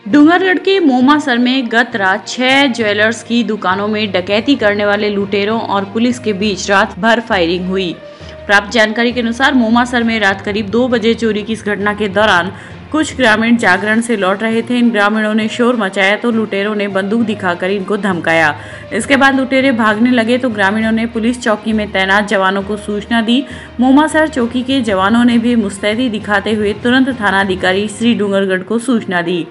डूंगरगढ़ के मोमासर में गत रात 6 ज्वेलर्स की दुकानों में डकैती करने वाले लुटेरों और पुलिस के बीच रात भर फायरिंग हुई। प्राप्त जानकारी के अनुसार मोमासर में रात करीब 2 बजे चोरी की इस घटना के दौरान कुछ ग्रामीण जागरण से लौट रहे थे। इन ग्रामीणों ने शोर मचाया तो लुटेरों ने बंदूक दिखाकर इनको धमकाया। इसके बाद लुटेरे भागने लगे तो ग्रामीणों ने पुलिस चौकी में तैनात जवानों को सूचना दी। मोमासर चौकी के जवानों ने भी मुस्तैदी दिखाते हुए तुरंत थानाधिकारी श्री डूंगरगढ़ को सूचना दी।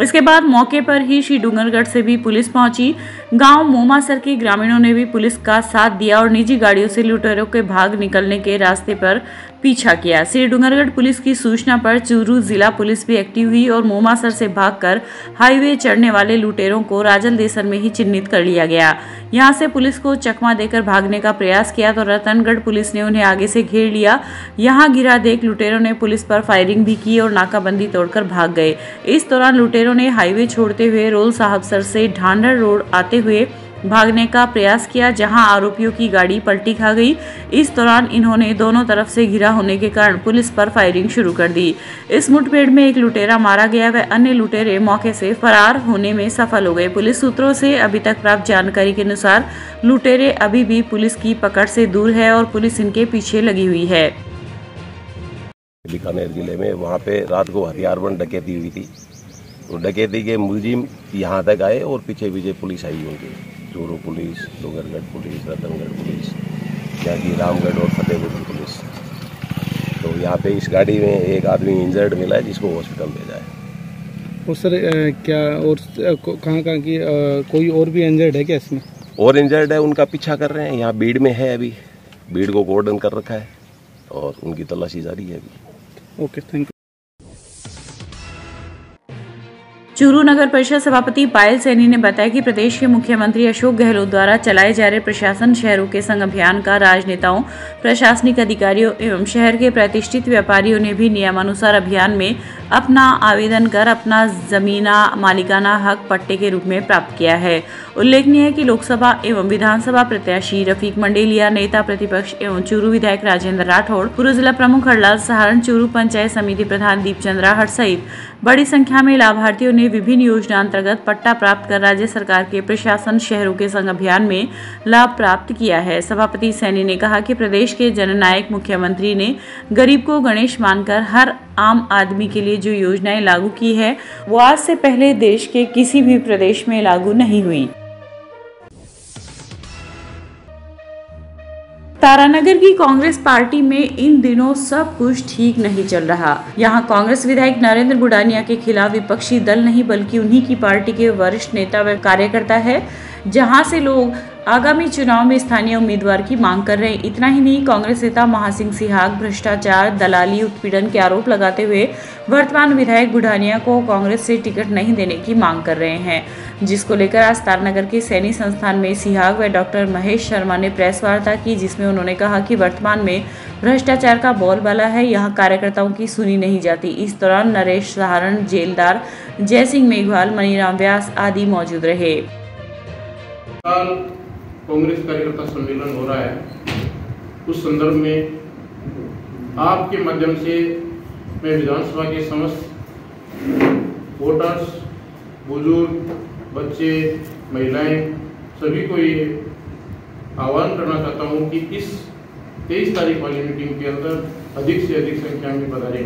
इसके बाद मौके पर ही श्री डूंगरगढ़ से भी पुलिस पहुंची। गांव मोमासर के ग्रामीणों ने भी पुलिस का साथ दिया और निजी गाड़ियों से लुटेरों के भाग निकलने के रास्ते पर पीछा किया। श्री डूंगरगढ़ पुलिस की सूचना पर चूरू जिला पुलिस भी एक्टिव हुई और मोमासर से भागकर हाईवे चढ़ने वाले लुटेरों को राजल देसन में ही चिन्हित कर लिया गया। यहां से पुलिस को चकमा देकर भागने का प्रयास किया तो रतनगढ़ पुलिस ने उन्हें आगे से घेर लिया। यहां गिरा देख लुटेरों ने पुलिस पर फायरिंग भी की और नाकाबंदी तोड़कर भाग गए। इस दौरान लुटेरों ने हाईवे छोड़ते हुए रोल साहबसर से ढांढर रोड आते हुए भागने का प्रयास किया, जहां आरोपियों की गाड़ी पलटी खा गई। इस दौरान इन्होंने दोनों तरफ से घिरा होने के कारण पुलिस पर फायरिंग शुरू कर दी। इस मुठभेड़ में एक लुटेरा मारा गया व अन्य लुटेरे मौके से फरार होने में सफल हो गए। पुलिस सूत्रों से अभी तक प्राप्त जानकारी के अनुसार लुटेरे अभी भी पुलिस की पकड़ से दूर है और पुलिस इनके पीछे लगी हुई है। बीकानेर जिले में वहाँ पे रात को हथियारबंद डकैती हुई थी। तो डकैती के मुलजिम यहाँ तक आए और पीछे पीछे पुलिस आई होगी। Churu police, Dungargarh police, Ratangarh police, यहाँ की रामगढ़ और फतेहपुर पुलिस। तो यहाँ पे इस गाड़ी में एक आदमी इंजर्ड मिला है जिसको हॉस्पिटल भेजा है। और सर क्या और कहाँ की कोई और भी इंजर्ड है क्या इसमें? और इंजर्ड है, उनका पीछा कर रहे हैं। यहाँ भीड़ में है, अभी भीड़ को कोर्डन कर रखा है और उनकी तलाशी जारी है अभी। Okay, thank you. चूरू नगर परिषद सभापति पायल सैनी ने बताया कि प्रदेश के मुख्यमंत्री अशोक गहलोत द्वारा चलाए जा रहे प्रशासन शहरों के संग अभियान का राजनेताओं, प्रशासनिक अधिकारियों एवं शहर के प्रतिष्ठित व्यापारियों ने भी नियमानुसार अभियान में अपना आवेदन कर अपना जमीना मालिकाना हक पट्टे के रूप में प्राप्त किया है। उल्लेखनीय है कि लोकसभा एवं विधानसभा प्रत्याशी रफीक मंडेलिया, नेता प्रतिपक्ष एवं चूरू विधायक राजेंद्र राठौड़, पूर्व जिला प्रमुख हरलाल सहारण, चूरू पंचायत समिति प्रधान दीपचंद राहट सहित बड़ी संख्या में लाभार्थियों ने विभिन्न योजना अंतर्गत पट्टा प्राप्त कर राज्य सरकार के प्रशासन शहरों के संग अभियान में लाभ प्राप्त किया है। सभापति सैनी ने कहा कि प्रदेश के जननायक मुख्यमंत्री ने गरीब को गणेश मानकर हर आम आदमी के लिए जो योजनाएं लागू की है वो आज से पहले देश के किसी भी प्रदेश में लागू नहीं हुई। तारानगर की कांग्रेस पार्टी में इन दिनों सब कुछ ठीक नहीं चल रहा। यहां कांग्रेस विधायक नरेंद्र गुडानिया के खिलाफ विपक्षी दल नहीं बल्कि उन्हीं की पार्टी के वरिष्ठ नेता व कार्यकर्ता है, जहां से लोग आगामी चुनाव में स्थानीय उम्मीदवार की मांग कर रहे हैं। इतना ही नहीं, कांग्रेस नेता महासिंह सिहाग भ्रष्टाचार, दलाली, उत्पीड़न के आरोप लगाते हुए वर्तमान विधायक गुडानिया को कांग्रेस से टिकट नहीं देने की मांग कर रहे हैं, जिसको लेकर आज तारानगर के सैनी संस्थान में सिहाग व डॉक्टर महेश शर्मा ने प्रेस वार्ता की, जिसमें उन्होंने कहा कि वर्तमान में भ्रष्टाचार का बोलबाला है, यहाँ कार्यकर्ताओं की सुनी नहीं जाती। इस दौरान नरेश सहारण, जेलदार जयसिंह मेघवाल, मनीराम व्यास आदि मौजूद रहे। कांग्रेस कार्यकर्ता सम्मेलन हो रहा है, उस संदर्भ में आपके माध्यम से मैं विधानसभा के समस्त वोटर्स, बुजुर्ग, बच्चे, महिलाएं सभी को ये आह्वान करना चाहता हूं कि इस 23 तारीख वाली मीटिंग के अंदर अधिक से अधिक संख्या में पधारें।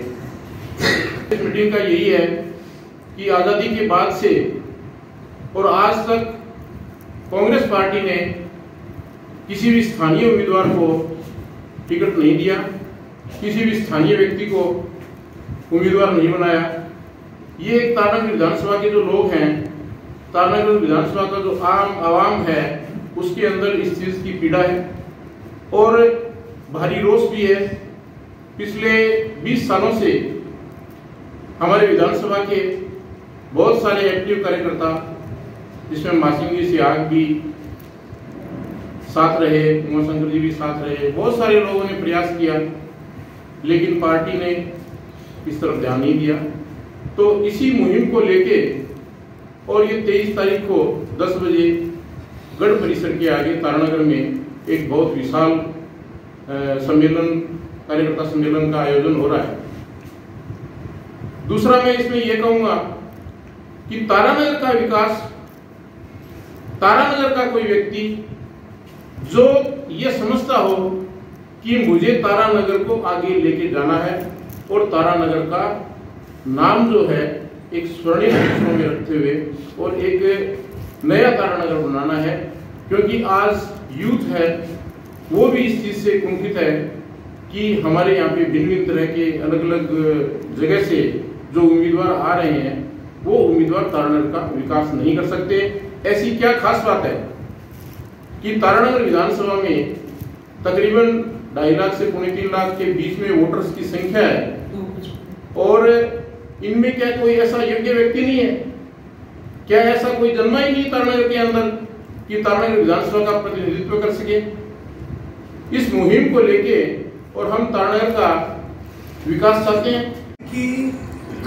इस मीटिंग का यही है कि आज़ादी के बाद से और आज तक कांग्रेस पार्टी ने किसी भी स्थानीय उम्मीदवार को टिकट नहीं दिया, किसी भी स्थानीय व्यक्ति को उम्मीदवार नहीं बनाया। ये एक तारानगर विधानसभा के जो लोग हैं, तारानगर विधानसभा का जो आम आवाम है, उसके अंदर इस चीज की पीड़ा है और भारी रोष भी है। पिछले 20 सालों से हमारे विधानसभा के बहुत सारे एक्टिव कार्यकर्ता, जिसमें मासिंह जी सिहाग भी साथ रहे, उमाशंकर जी भी साथ रहे, बहुत सारे लोगों ने प्रयास किया, लेकिन पार्टी ने इस तरफ ध्यान नहीं दिया। तो इसी मुहिम को लेके और ये 23 तारीख को 10 बजे गढ़ परिसर के आगे तारानगर में एक बहुत विशाल सम्मेलन, कार्यकर्ता सम्मेलन का आयोजन हो रहा है। दूसरा मैं इसमें यह कहूंगा कि तारानगर का विकास, तारानगर का कोई व्यक्ति जो ये समझता हो कि मुझे तारानगर को आगे लेके जाना है और तारानगर का नाम जो है एक स्वर्णिम अक्षरों में रखते हुए और एक नया तारानगर बनाना है, क्योंकि आज यूथ है वो भी इस चीज से कुंठित है कि हमारे यहाँ पे भिन्न भिन्न तरह के अलग अलग जगह से जो उम्मीदवार आ रहे हैं वो उम्मीदवार तारानगर का विकास नहीं कर सकते। ऐसी क्या खास बात है कि तारानगर विधानसभा में तकरीबन 2.5 लाख से 3.25 लाख के बीच में वोटर्स की संख्या है और इनमें क्या कोई ऐसा योग्य व्यक्ति नहीं है? क्या ऐसा कोई जन्मा ही नहीं तारानगर के अंदर कि तारानगर विधानसभा का प्रतिनिधित्व कर सके? इस मुहिम को लेके और हम तारानगर का विकास चाहते हैं कि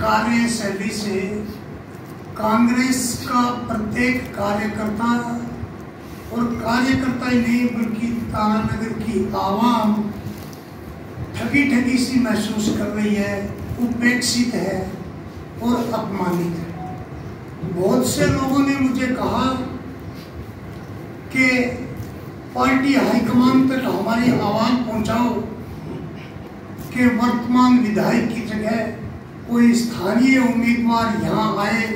कार्यशैली से कांग्रेस का प्रत्येक कार्यकर्ता और कार्यकर्ता ही नहीं बल्कि तारानगर की आवाम ठगी सी महसूस कर रही है, उपेक्षित है और अपमानित है। बहुत से लोगों ने मुझे कहा कि पार्टी हाईकमान तक हमारी आवाज पहुंचाओ कि वर्तमान विधायक की जगह कोई स्थानीय उम्मीदवार यहाँ आए,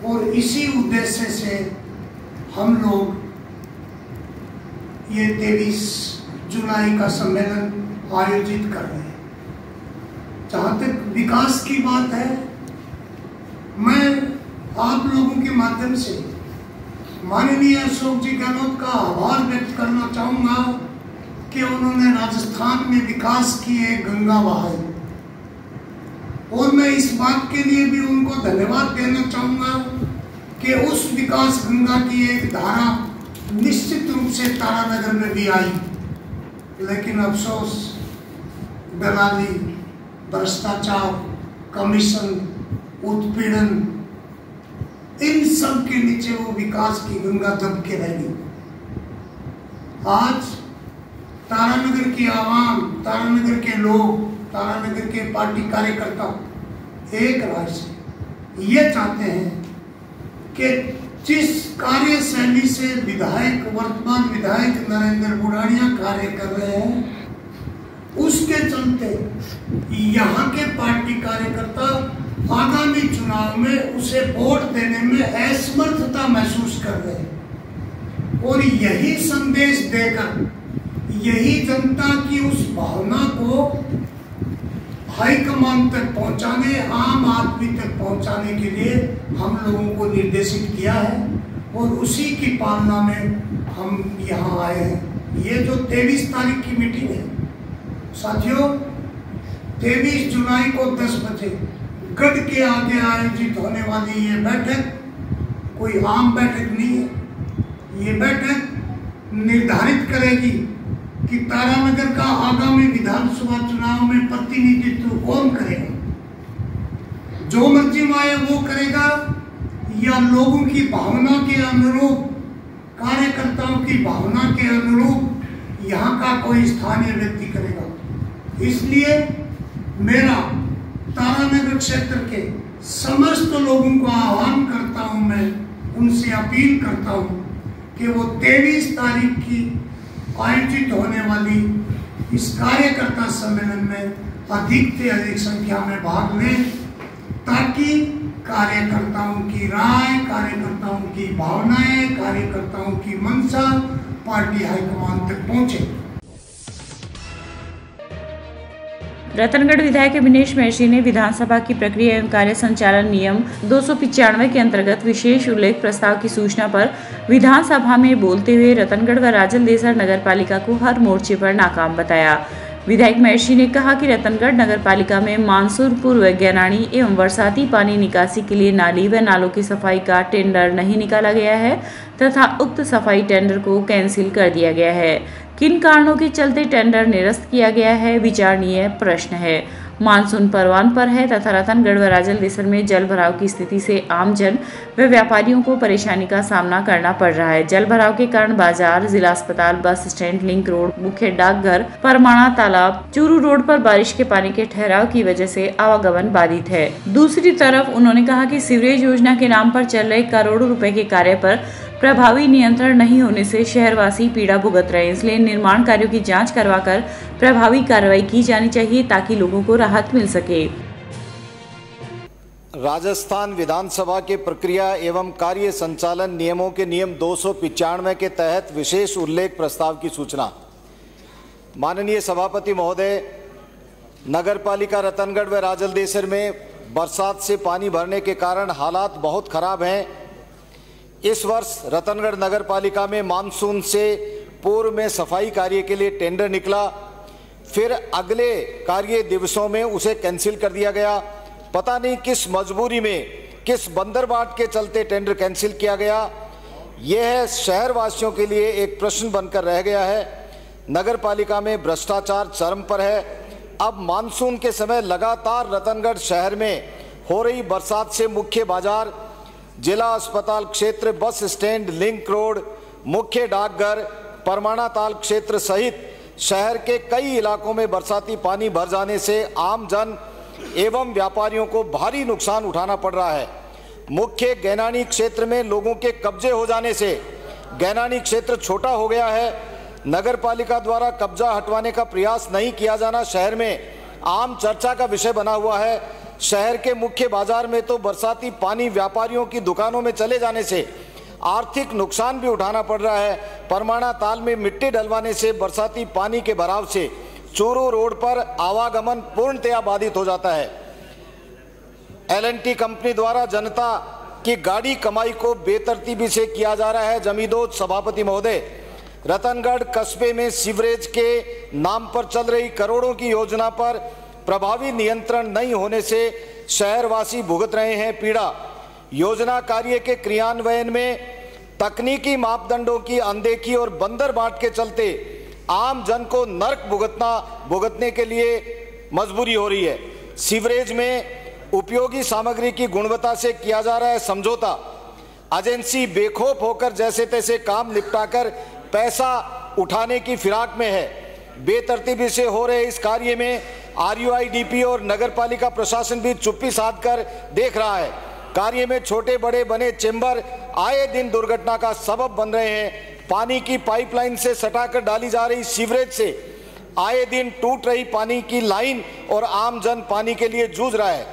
और इसी उद्देश्य से हम लोग ये 23 जुलाई का सम्मेलन आयोजित कर रहे हैं। जहाँ तक विकास की बात है, मैं आप लोगों के माध्यम से माननीय अशोक जी गहलोत का आभार व्यक्त करना चाहूंगा कि उन्होंने राजस्थान में विकास किए, गंगा बहाई, और मैं इस बात के लिए भी उनको धन्यवाद देना चाहूंगा कि उस विकास गंगा की एक धारा निश्चित रूप से तारानगर में भी आई, लेकिन अफसोस दलाली, भ्रष्टाचार, कमीशन, उत्पीड़न, इन सब के नीचे वो विकास की गंगा दब के रह गई। आज तारानगर की आवाम, तारानगर के लोग, तारानगर के पार्टी कार्यकर्ता एक राय से ये चाहते हैं कि जिस कार्यशैली से विधायक, वर्तमान विधायक नरेंद्र बुढ़ानिया कार्य कर रहे हैं, उसके चलते यहाँ के पार्टी कार्यकर्ता आगामी चुनाव में उसे वोट देने में असमर्थता महसूस कर रहे हैं, और यही संदेश देकर, यही जनता की उस भावना को हाईकमान तक पहुंचाने, आम आदमी तक पहुंचाने के लिए हम लोगों को निर्देशित किया है, और उसी की पालना में हम यहाँ आए हैं। ये जो 23 तारीख की मीटिंग है साथियों, 23 जुलाई को 10 बजे गढ़ के आगे आयोजित होने वाली ये बैठक कोई आम बैठक नहीं है। ये बैठक निर्धारित करेगी कि तारानगर का आगामी विधानसभा चुनाव में प्रतिनिधित्व कौन करेगा। जो मर्जी आए वो करेगा, या लोगों की भावना के अनुरूप, कार्यकर्ताओं की भावना के अनुरूप यहाँ का कोई स्थानीय व्यक्ति करेगा। इसलिए मेरा तारानगर क्षेत्र के समस्त लोगों को आह्वान करता हूं, मैं उनसे अपील करता हूं कि वो 23 तारीख की आयोजित होने वाली इस कार्यकर्ता सम्मेलन में अधिक से अधिक संख्या में भाग लें, ताकि कार्यकर्ताओं की राय, कार्यकर्ताओं की भावनाएं, कार्यकर्ताओं की मंशा पार्टी हाईकमान तक पहुंचे। रतनगढ़ विधायक अभिनेश महर्षि ने विधानसभा की प्रक्रिया एवं कार्य संचालन नियम 295 के अंतर्गत विशेष उल्लेख प्रस्ताव की सूचना पर विधानसभा में बोलते हुए रतनगढ़ व राजलदेसर नगर पालिका को हर मोर्चे पर नाकाम बताया। विधायक महर्षि ने कहा कि रतनगढ़ नगर पालिका में मानसून पूर्व गैरानी एवं बरसाती पानी निकासी के लिए नाली व नालों की सफाई का टेंडर नहीं निकाला गया है तथा उक्त सफाई टेंडर को कैंसिल कर दिया गया है। किन कारणों के चलते टेंडर निरस्त किया गया है, विचारणीय प्रश्न है। मानसून परवान पर है तथा रतनगढ़ व राजलदेसर में जल भराव की स्थिति से आमजन व व्यापारियों को परेशानी का सामना करना पड़ रहा है। जल भराव के कारण बाजार, जिला अस्पताल, बस स्टैंड, लिंक रोड, मुख्य डाकघर, परमाणा तालाब, चूरू रोड पर बारिश के पानी के ठहराव की वजह से आवागमन बाधित है। दूसरी तरफ उन्होंने कहा कि सीवरेज योजना के नाम पर चल रहे करोड़ों रुपए के कार्य पर प्रभावी नियंत्रण नहीं होने से शहरवासी पीड़ा भुगत रहे हैं। इसलिए निर्माण कार्यों की जांच करवाकर प्रभावी कार्रवाई की जानी चाहिए ताकि लोगों को राहत मिल सके। राजस्थान विधानसभा के प्रक्रिया एवं कार्य संचालन नियमों के नियम 295 के तहत विशेष उल्लेख प्रस्ताव की सूचना। माननीय सभापति महोदय, नगरपालिका रतनगढ़ व राजलदेसर में बरसात से पानी भरने के कारण हालात बहुत खराब हैं। इस वर्ष रतनगढ़ नगर पालिका में मानसून से पूर्व में सफाई कार्य के लिए टेंडर निकला, फिर अगले कार्य दिवसों में उसे कैंसिल कर दिया गया। पता नहीं किस मजबूरी में, किस बंदरबाट के चलते टेंडर कैंसिल किया गया। यह शहरवासियों के लिए एक प्रश्न बनकर रह गया है। नगर पालिका में भ्रष्टाचार चरम पर है। अब मानसून के समय लगातार रतनगढ़ शहर में हो रही बरसात से मुख्य बाजार, जिला अस्पताल क्षेत्र, बस स्टैंड, लिंक रोड, मुख्य डाकघर, परमाणा ताल क्षेत्र सहित शहर के कई इलाकों में बरसाती पानी भर जाने से आम जन एवं व्यापारियों को भारी नुकसान उठाना पड़ रहा है। मुख्य गैनानी क्षेत्र में लोगों के कब्जे हो जाने से गैनानी क्षेत्र छोटा हो गया है। नगर पालिका द्वारा कब्जा हटवाने का प्रयास नहीं किया जाना शहर में आम चर्चा का विषय बना हुआ है। शहर के मुख्य बाजार में तो बरसाती पानी व्यापारियों की दुकानों में चले जाने से आर्थिक नुकसान भी उठाना पड़ रहा है। परमाणा ताल में मिट्टी डलवाने से बरसाती पानी के भराव से चूरू रोड पर आवागमन पूर्णतया बाधित हो जाता है। L&T कंपनी द्वारा जनता की गाड़ी कमाई को बेतरतीबी से किया जा रहा है। जमींदोज सभापति महोदय, रतनगढ़ कस्बे में सीवरेज के नाम पर चल रही करोड़ों की योजना पर प्रभावी नियंत्रण नहीं होने से शहरवासी भुगत रहे हैं पीड़ा। योजना कार्य के क्रियान्वयन में तकनीकी मापदंडों की अनदेखी और बंदरबाट के चलते आम जन को नर्क भुगतने के लिए मजबूरी हो रही है। सीवरेज में उपयोगी सामग्री की गुणवत्ता से किया जा रहा है समझौता। एजेंसी बेखौफ होकर जैसे तैसे काम निपटाकर पैसा उठाने की फिराक में है। बेतरतीबी से हो रहे इस कार्य में RUIDP और नगरपालिका प्रशासन भी चुप्पी साध कर देख रहा है। कार्य में छोटे बड़े बने चेंबर आए दिन दुर्घटना का सबब बन रहे हैं। पानी की पाइपलाइन से सटाकर डाली जा रही सीवरेज से आए दिन टूट रही पानी की लाइन और आम जन पानी के लिए जूझ रहा है।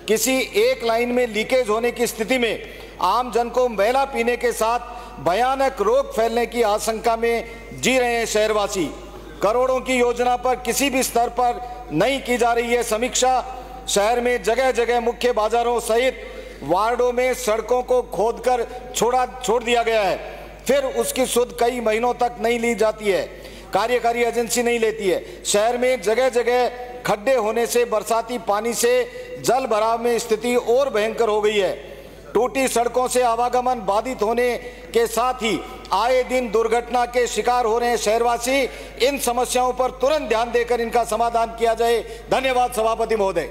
किसी एक लाइन में लीकेज होने की स्थिति में आम जन को मैला पीने के साथ भयानक रोग फैलने की आशंका में जी रहे हैं शहरवासी। करोड़ों की योजना पर किसी भी स्तर पर नहीं की जा रही है समीक्षा। शहर में जगह जगह मुख्य बाजारों सहित वार्डों में सड़कों को खोदकर छोड़ दिया गया है, फिर उसकी सुध कई महीनों तक नहीं ली जाती है, कार्यकारी एजेंसी नहीं लेती है। शहर में जगह जगह खड्डे होने से बरसाती पानी से जल भराव में स्थिति और भयंकर हो गई है। टूटी सड़कों से आवागमन बाधित होने के साथ ही आए दिन दुर्घटना के शिकार हो रहे हैं शहरवासी। इन समस्याओं पर तुरंत ध्यान देकर इनका समाधान किया जाए। धन्यवाद सभापति महोदय।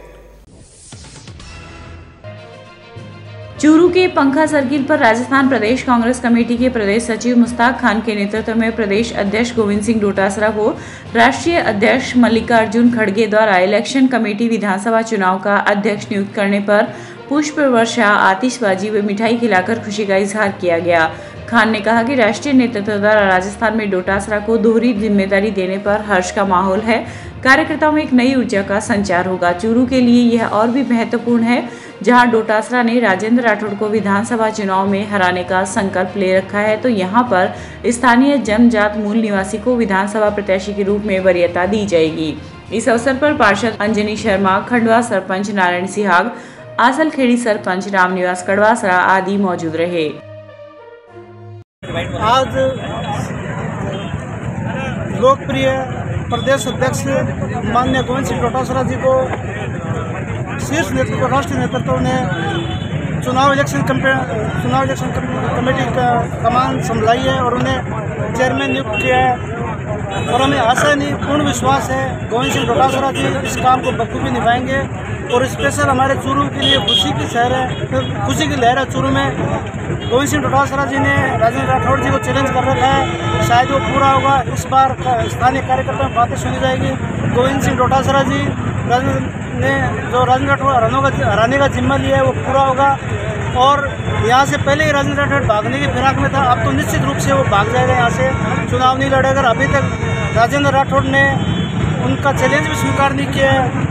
चूरू के पंखा सर्किल पर राजस्थान प्रदेश कांग्रेस कमेटी के प्रदेश सचिव मुश्ताक खान के नेतृत्व में प्रदेश अध्यक्ष गोविंद सिंह डोटासरा को राष्ट्रीय अध्यक्ष मल्लिकार्जुन खड़गे द्वारा इलेक्शन कमेटी विधानसभा चुनाव का अध्यक्ष नियुक्त करने पर पुष्प वर्षा, आतिशबाजी व मिठाई खिलाकर खुशी का इजहार किया गया। खान ने कहा कि राष्ट्रीय नेतृत्व द्वारा राजस्थान में डोटासरा को दोहरी जिम्मेदारी देने पर हर्ष का माहौल है। कार्यकर्ताओं में एक नई ऊर्जा का संचार होगा। चूरू के लिए यह और भी महत्वपूर्ण है, जहां डोटासरा ने राजेंद्र राठौड़ को विधानसभा चुनाव में हराने का संकल्प ले रखा है, तो यहां पर स्थानीय जनजात मूल निवासी को विधानसभा प्रत्याशी के रूप में वरीयता दी जाएगी। इस अवसर पर पार्षद अंजनी शर्मा, खंडवा सरपंच नारायण सिहाग, आसलखेड़ी सरपंच रामनिवास कड़वासरा आदि मौजूद रहे। आज लोकप्रिय प्रदेश अध्यक्ष माननीय गोविंद सिंह डोटासरा जी को शीर्ष नेतृत्व, राष्ट्रीय नेतृत्व ने चुनाव इलेक्शन कमेटी का कमान संभाली है और उन्हें चेयरमैन नियुक्त किया है। और हमें आशा नहीं, पूर्ण विश्वास है गोविंद सिंह डोटासरा जी इस काम को बखूबी निभाएंगे। और स्पेशल हमारे चूरू के लिए खुशी की शहर है, खुशी की लहर है चूरू में। गोविंद सिंह डोटासरा जी ने राजेंद्र राठौड़ जी को चैलेंज कर रखा है, शायद वो पूरा होगा। इस बार स्थानीय कार्यकर्ताओं में बातें सुनी जाएगी। गोविंद सिंह डोटासरा जी ने जो राजेंद्र राठौड़ हराने का जिम्मा लिया है वो पूरा होगा। और यहाँ से पहले ही राजेंद्र राठौड़ भागने की फिराक में था, अब तो निश्चित रूप से वो भाग जाएगा, यहाँ से चुनाव नहीं लड़ेगा। अभी तक राजेंद्र राठौड़ ने उनका चैलेंज भी स्वीकार नहीं किया है,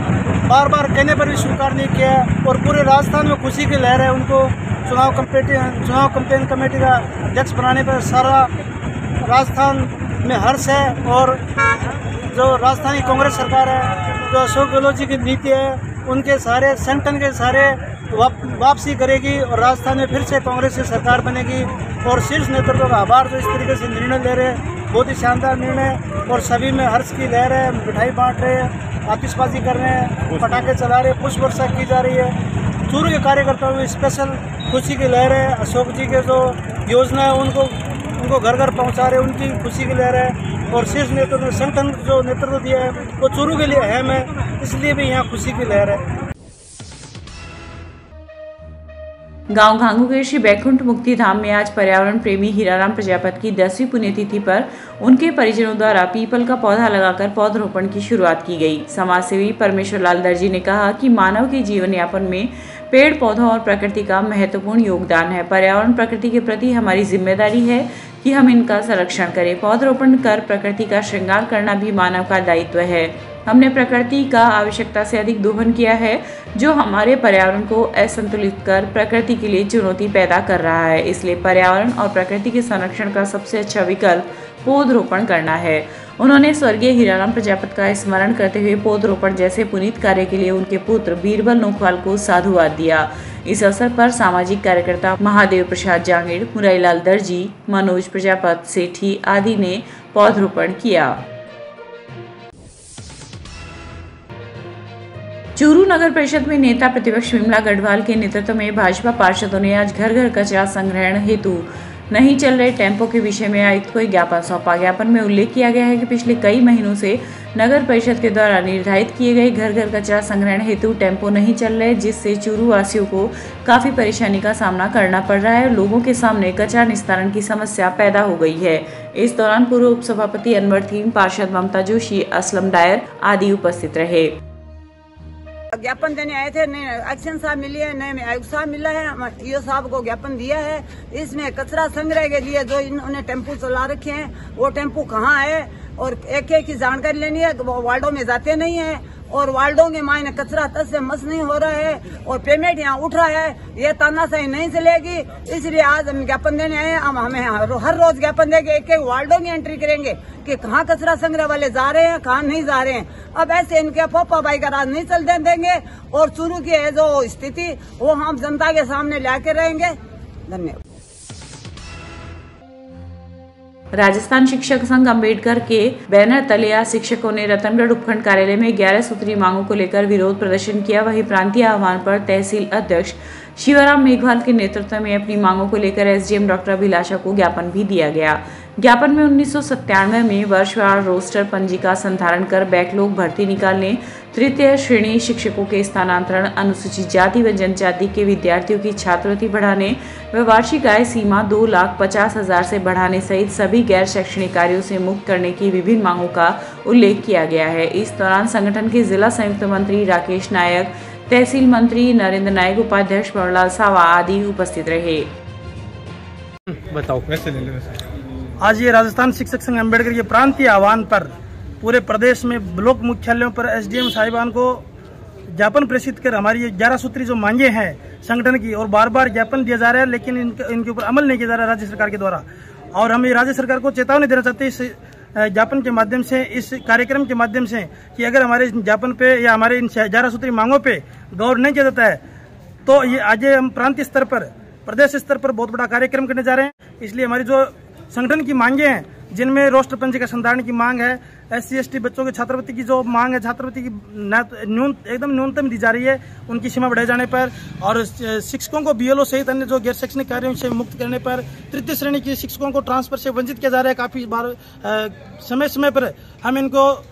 बार बार कहने पर भी स्वीकार नहीं किया है। और पूरे राजस्थान में खुशी की लहर है। उनको चुनाव कैंपेन कमेटी का अध्यक्ष बनाने पर सारा राजस्थान में हर्ष है। और जो राजस्थानी कांग्रेस सरकार है, जो अशोक गहलोत जी की नीति है, उनके सारे संगठन के सारे वापसी करेगी और राजस्थान में फिर से कांग्रेस की सरकार बनेगी। और शीर्ष नेतृत्व का आभार जो इस तरीके से निर्णय ले रहे हैं, बहुत ही शानदार निर्णय। और सभी में हर्ष की लहर है, मिठाई बांट रहे हैं, आतिशबाजी कर रहे हैं, पटाखे चला रहे हैं, पुष्प वर्षा की जा रही है। चूरू के कार्यकर्ताओं में स्पेशल खुशी की लहर है। अशोक जी के जो योजना है उनको घर घर पहुँचा रहे, उनकी खुशी की लहर है। और शीर्ष नेतृत्व संगठन जो नेतृत्व दिया है वो चूरू के लिए अहम है, इसलिए भी यहाँ खुशी की लहर है। गांव घांगू के श्री बैकुंठ मुक्ति धाम में आज पर्यावरण प्रेमी हीराराम प्रजापति की 10वीं पुण्यतिथि पर उनके परिजनों द्वारा पीपल का पौधा लगाकर पौधरोपण की शुरुआत की गई। समाजसेवी परमेश्वर लाल दर्जी ने कहा कि मानव के जीवन यापन में पेड़ पौधों और प्रकृति का महत्वपूर्ण योगदान है। पर्यावरण प्रकृति के प्रति हमारी जिम्मेदारी है कि हम इनका संरक्षण करें। पौधरोपण कर प्रकृति का श्रृंगार करना भी मानव का दायित्व है। हमने प्रकृति का आवश्यकता से अधिक दोहन किया है, जो हमारे पर्यावरण को असंतुलित कर प्रकृति के लिए चुनौती पैदा कर रहा है। इसलिए पर्यावरण और प्रकृति के संरक्षण का सबसे अच्छा विकल्प पौधरोपण करना है। उन्होंने स्वर्गीय हीराराम प्रजापति का स्मरण करते हुए पौधरोपण जैसे पुनीत कार्य के लिए उनके पुत्र बीरबल नोखवाल को साधुवाद दिया। इस अवसर पर सामाजिक कार्यकर्ता महादेव प्रसाद जांगीड़, मुरारीलाल दर्जी, मनोज प्रजापति सेठी आदि ने पौधरोपण किया। चूरू नगर परिषद में नेता प्रतिपक्ष विमला गढ़वाल के नेतृत्व में भाजपा पार्षदों ने आज घर घर कचरा संग्रहण हेतु नहीं चल रहे टेम्पो के विषय में आयुक्त को एक ज्ञापन सौंपा। ज्ञापन में उल्लेख किया गया है कि पिछले कई महीनों से नगर परिषद के द्वारा निर्धारित किए गए घर घर कचरा संग्रहण हेतु टेम्पो नहीं चल रहे, जिससे चूरू वासियों को काफी परेशानी का सामना करना पड़ रहा है। लोगों के सामने कचरा निस्तारण की समस्या पैदा हो गई है। इस दौरान पूर्व उपसभापति अनवर थीम, पार्षद ममता जोशी, असलम डायर आदि उपस्थित रहे। ज्ञापन देने आए थे, नए एक्शन साहब मिली है, नए आयुक्त साहब मिला है, टीओ साहब को ज्ञापन दिया है। इसमें कचरा संग्रह के लिए जो इन्होंने टेम्पो चला रखे हैं, वो टेम्पो कहाँ है और एक एक की जानकारी लेनी है। तो वो वार्डों में जाते नहीं है और वार्डों के मायने कचरा तस से मस नहीं हो रहा है और पेमेंट यहाँ उठ रहा है। ये तानाशाही नहीं चलेगी, इसलिए आज हम ज्ञापन देने आए हैं। हम हमें हर रोज ज्ञापन देंगे, एक एक वार्डों की एंट्री करेंगे कि कहाँ कचरा संग्रह वाले जा रहे हैं, कहाँ नहीं जा रहे हैं। अब ऐसे इनके पोपा भाई का राज नहीं चलने देंगे और चूरू की है जो स्थिति वो हम जनता के सामने लाके रहेंगे। धन्यवाद। राजस्थान शिक्षक संघ अम्बेडकर के बैनर तले आज शिक्षकों ने रतनगढ़ उपखंड कार्यालय में 11 सूत्री मांगों को लेकर विरोध प्रदर्शन किया। वहीं प्रांतीय आह्वान पर तहसील अध्यक्ष शिवराम मेघवाल के नेतृत्व में अपनी मांगों को लेकर एसडीएम डॉक्टर अभिलाषा को ज्ञापन भी दिया गया। ज्ञापन में 1997 में वर्षवार रोस्टर पंजिका संधारण कर बैकलॉग भर्ती निकालने, तृतीय श्रेणी शिक्षकों के स्थानांतरण, अनुसूचित जाति व जनजाति के विद्यार्थियों की छात्रवृत्ति बढ़ाने व वार्षिक आय सीमा 2,50,000 से बढ़ाने सहित सभी गैर शैक्षणिक कार्यों से मुक्त करने की विभिन्न मांगों का उल्लेख किया गया है। इस दौरान संगठन के जिला संयुक्त मंत्री राकेश नायक, तहसील मंत्री नरेंद्र नायक, उपाध्यक्ष मनोहरलाल सावा आदि उपस्थित रहे। बताओ कैसे ले ले। आज ये राजस्थान शिक्षक संघ अम्बेडकर के प्रांतीय आह्वान पर पूरे प्रदेश में ब्लॉक मुख्यालयों पर एसडीएम साहिबान को ज्ञापन प्रेषित कर हमारी ये 11 सूत्री जो मांगे हैं संगठन की, और बार बार ज्ञापन दिया जा रहा है, लेकिन इनके ऊपर अमल नहीं किया जा रहा है राज्य सरकार के द्वारा। और हम ये राज्य सरकार को चेतावनी देना चाहते हैं इस ज्ञापन के माध्यम से, इस कार्यक्रम के माध्यम से, कि अगर हमारे ज्ञापन पे या हमारे इन 11 सूत्री मांगों पे गौर नहीं किया जाता है तो ये आज हम प्रांतीय स्तर पर, प्रदेश स्तर पर बहुत बड़ा कार्यक्रम करने जा रहे हैं। इसलिए हमारी जो संगठन की मांगे हैं, जिनमें रोस्टर पंजिका संधारण की मांग है, SC/ST बच्चों के छात्रवृत्ति की जो मांग है, छात्रवृत्ति की एकदम न्यूनतम दी जा रही है उनकी सीमा बढ़ाए जाने पर, और शिक्षकों को BLO सहित अन्य जो गैर शैक्षणिक कार्यों से मुक्त करने पर, तृतीय श्रेणी के शिक्षकों को ट्रांसफर से वंचित किया जा रहा है। काफी बार समय समय पर हम इनको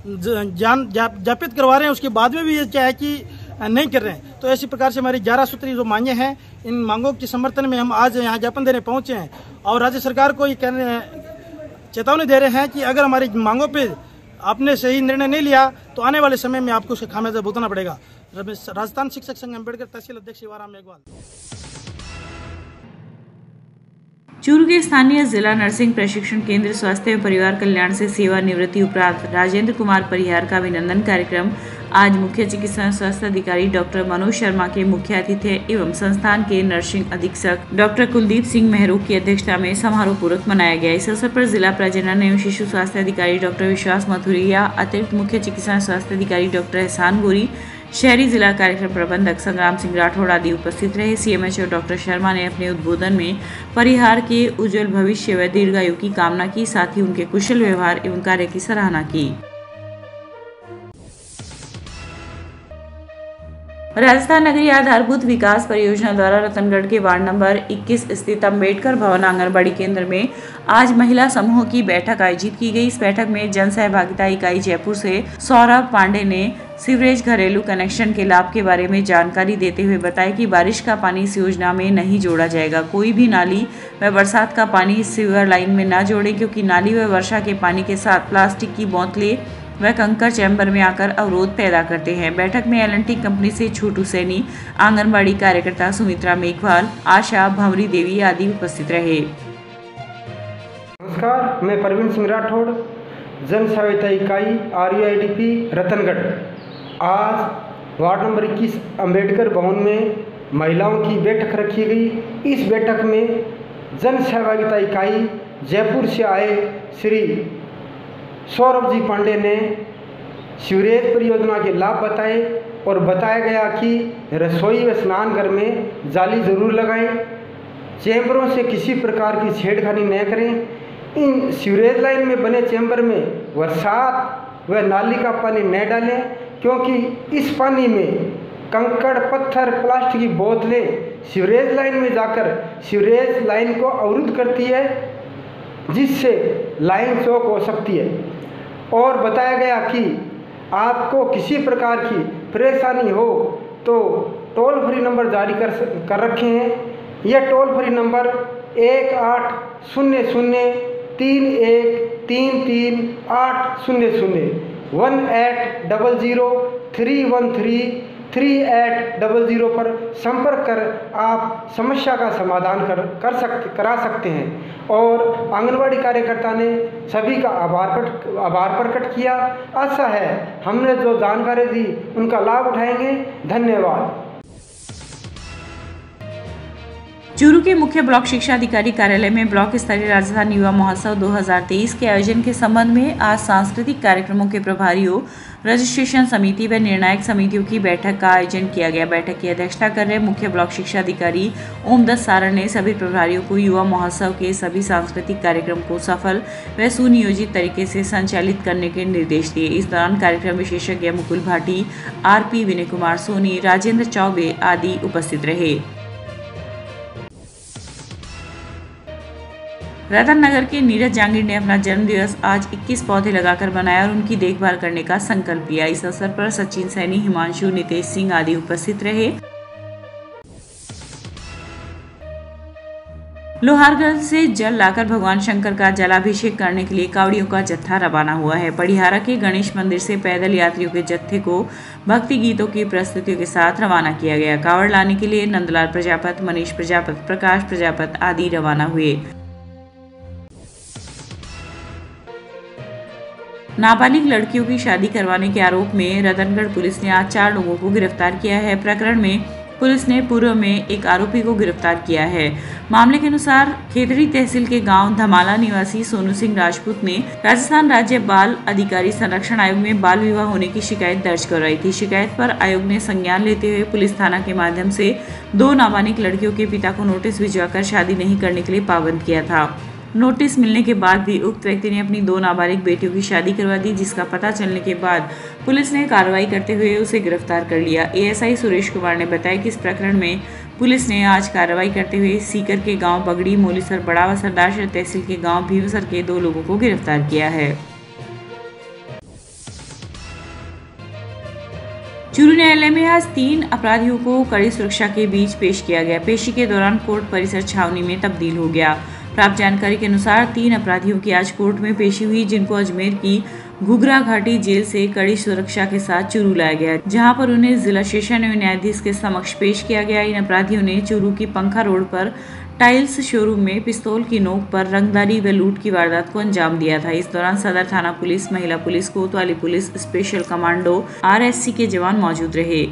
ज्ञापित करवा रहे हैं, उसके बाद में भी ये क्या है कि नहीं कर रहे हैं। तो ऐसी प्रकार से हमारी 11 सूत्री जो मांगे हैं, इन मांगों के समर्थन में हम आज यहाँ ज्ञापन देने पहुंचे हैं और राज्य सरकार को ये चेतावनी दे रहे हैं कि अगर हमारी मांगों पे आपने सही निर्णय नहीं लिया तो आने वाले समय में आपको उसका खामियाजा भुगतना पड़ेगा। राजस्थान शिक्षक संघ अम्बेडकर तहसील अध्यक्ष शिवाराम मेघवाल। चूरू के स्थानीय जिला नर्सिंग प्रशिक्षण केंद्र स्वास्थ्य एवं परिवार कल्याण से सेवानिवृत्ति उपरांत राजेंद्र कुमार परिहार का अभिनंदन कार्यक्रम आज मुख्य चिकित्सा स्वास्थ्य अधिकारी डॉक्टर मनोज शर्मा के मुख्य अतिथि एवं संस्थान के नर्सिंग अधीक्षक डॉक्टर कुलदीप सिंह मेहरूक की अध्यक्षता में समारोह पूर्वक मनाया गया। इस अवसर पर जिला प्रजनन एवं शिशु स्वास्थ्य अधिकारी डॉक्टर विश्वास मथुरिया, अतिरिक्त मुख्य चिकित्सा स्वास्थ्य अधिकारी डॉक्टर एहसान गोरी, शहरी जिला कार्यक्रम प्रबंधक संग्राम सिंह राठौड़ आदि उपस्थित रहे। CMHO डॉक्टर शर्मा ने अपने उद्बोधन में परिहार के उज्जवल भविष्य व दीर्घायु की कामना की, साथ ही उनके कुशल व्यवहार एवं कार्य की सराहना की। राजस्थान नगरीय आधारभूत विकास परियोजना द्वारा रतनगढ़ के वार्ड नंबर 21 स्थित अम्बेडकर भवन आंगनबाड़ी केंद्र में आज महिला समूह की बैठक आयोजित की गई। इस बैठक में जन सहभागिता इकाई जयपुर से सौरभ पांडे ने सीवरेज घरेलू कनेक्शन के लाभ के बारे में जानकारी देते हुए बताया कि बारिश का पानी इस योजना में नहीं जोड़ा जाएगा। कोई भी नाली व बरसात का पानी सीवर लाइन में न जोड़े, क्योंकि नाली व वर्षा के पानी के साथ प्लास्टिक की बोतलें वह कंकर चैम्बर में आकर अवरोध पैदा करते हैं। बैठक में L&T कंपनी से छोटू सैनी, आंगनबाड़ी कार्यकर्ता सुमित्रा मेघवाल, आशा, भंवरी देवी आदि उपस्थित रहे। नमस्कार, मैं प्रवीण सिंह राठौड़, जन सहायता इकाई RUIDP रतनगढ़। आज वार्ड नंबर 21 अम्बेडकर भवन में महिलाओं की बैठक रखी गई। इस बैठक में जन सहभागिता इकाई जयपुर से आए श्री सौरभ जी पांडे ने सीवरेज परियोजना के लाभ बताए और बताया गया कि रसोई व स्नान घर में जाली जरूर लगाएं, चैम्बरों से किसी प्रकार की छेड़खानी न करें, इन सीवरेज लाइन में बने चैम्बर में बरसात व नाली का पानी न डालें, क्योंकि इस पानी में कंकड़, पत्थर, प्लास्टिक की बोतलें सीवरेज लाइन में जाकर सीवरेज लाइन को अवरुद्ध करती है, जिससे लाइन चौक हो सकती है। और बताया गया कि आपको किसी प्रकार की परेशानी हो तो टोल फ्री नंबर जारी कर रखे हैं। यह टोल फ्री नंबर 1800-313-800-1800-313-3800 पर संपर्क कर आप समस्या का समाधान करा सकते हैं। और आंगनबाड़ी कार्यकर्ता ने सभी का आभार प्रकट किया। आशा है हमने जो जानकारी दी उनका लाभ उठाएंगे। धन्यवाद। चूरू के मुख्य ब्लॉक शिक्षा अधिकारी कार्यालय में ब्लॉक स्तरीय राजस्थान युवा महोत्सव 2023 के आयोजन के संबंध में आज सांस्कृतिक कार्यक्रमों के प्रभारियों, रजिस्ट्रेशन समिति व निर्णायक समितियों की बैठक का आयोजन किया गया। बैठक की अध्यक्षता कर रहे मुख्य ब्लॉक शिक्षा अधिकारी ओमदत्त सारण ने सभी प्रभारियों को युवा महोत्सव के सभी सांस्कृतिक कार्यक्रम को सफल व सुनियोजित तरीके से संचालित करने के निर्देश दिए। इस दौरान कार्यक्रम विशेषज्ञ मुकुल भाटी, RP विनय कुमार सोनी, राजेंद्र चौबे आदि उपस्थित रहे। रतननगर के नीरज जांगीर ने अपना जन्मदिवस आज 21 पौधे लगाकर मनाया और उनकी देखभाल करने का संकल्प लिया। इस अवसर पर सचिन सैनी, हिमांशु, नितेश सिंह आदि उपस्थित रहे। लोहारगढ़ से जल लाकर भगवान शंकर का जलाभिषेक करने के लिए कावड़ियों का जत्था रवाना हुआ है। पड़िहारा के गणेश मंदिर से पैदल यात्रियों के जत्थे को भक्ति गीतों की प्रस्तुतियों के साथ रवाना किया गया। कावड़ लाने के लिए नंदलाल प्रजापत, मनीष प्रजापत, प्रकाश प्रजापत आदि रवाना हुए। नाबालिग लड़कियों की शादी करवाने के आरोप में रतनगढ़ पुलिस ने आज 4 लोगों को गिरफ्तार किया है। प्रकरण में पुलिस ने पूर्व में एक आरोपी को गिरफ्तार किया है। मामले के अनुसार खेतड़ी तहसील के गांव धमाला निवासी सोनू सिंह राजपूत ने राजस्थान राज्य बाल अधिकारी संरक्षण आयोग में बाल विवाह होने की शिकायत दर्ज करवाई थी। शिकायत पर आयोग ने संज्ञान लेते हुए पुलिस थाना के माध्यम से 2 नाबालिग लड़कियों के पिता को नोटिस भिजवाकर शादी नहीं करने के लिए पाबंद किया था। नोटिस मिलने के बाद भी उक्त व्यक्ति ने अपनी 2 नाबालिग बेटियों की शादी करवा दी, जिसका पता चलने के बाद पुलिस ने कार्रवाई करते हुए उसे गिरफ्तार कर लिया। एएसआई सुरेश कुमार ने बताया कि इस प्रकरण में पुलिस ने आज कार्रवाई करते हुए सीकर के गांव बगड़ी, मोलीसर, बड़ावा सरदार तहसील के गांव भीमसर के 2 लोगों को गिरफ्तार किया है। चूरू न्यायालय में आज 3 अपराधियों को कड़ी सुरक्षा के बीच पेश किया गया। पेशी के दौरान कोर्ट परिसर छावनी में तब्दील हो गया। प्राप्त जानकारी के अनुसार 3 अपराधियों की आज कोर्ट में पेशी हुई, जिनको अजमेर की घुघरा घाटी जेल से कड़ी सुरक्षा के साथ चूरू लाया गया, जहां पर उन्हें जिला सेशन न्यायाधीश के समक्ष पेश किया गया। इन अपराधियों ने चूरू की पंखा रोड पर टाइल्स शोरूम में पिस्तौल की नोक पर रंगदारी व लूट की वारदात को अंजाम दिया था। इस दौरान सदर थाना पुलिस, महिला पुलिस, कोतवाली पुलिस, स्पेशल कमांडो, RSC के जवान मौजूद रहे।